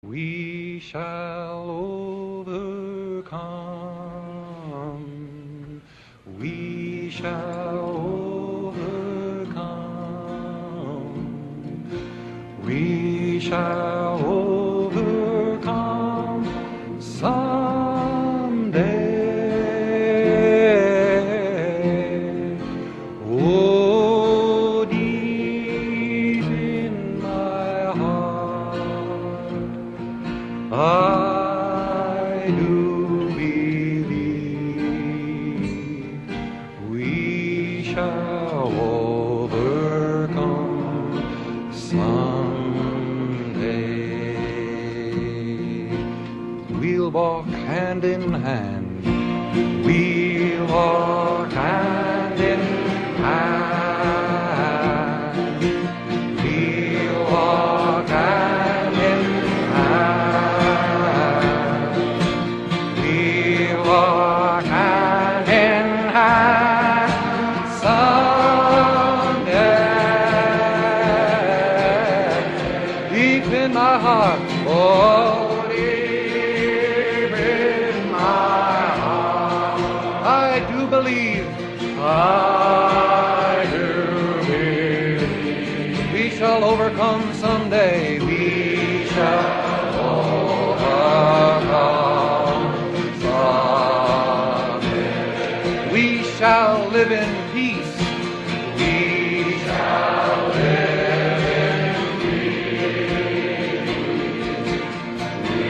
We shall overcome. We shall overcome. We shall overcome someday. Oh, deep in my heart, I do believe we shall overcome someday. We'll walk hand in hand. We'll walk hand in hand. We'll walk hand in hand. We'll walk hand in hand someday. Deep in my heart, oh, deep in my heart, I do believe, I do believe we shall overcome someday. We shall overcome someday. We shall live in peace. We shall live in peace. We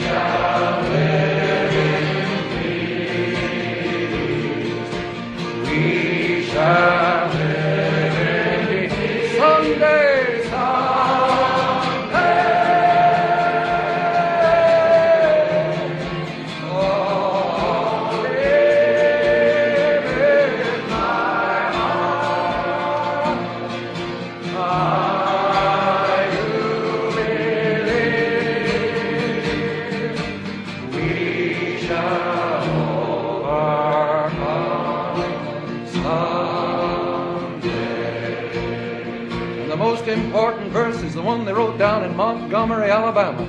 shall live in peace. We shall live in peace someday. The most important verse is the one they wrote down in Montgomery, Alabama.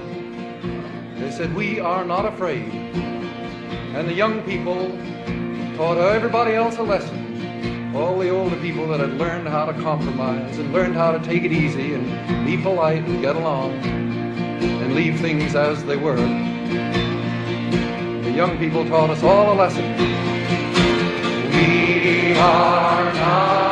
They said, "We are not afraid." And the young people taught everybody else a lesson. All the older people that had learned how to compromise and learned how to take it easy and be polite and get along and leave things as they were. The young people taught us all a lesson. We are not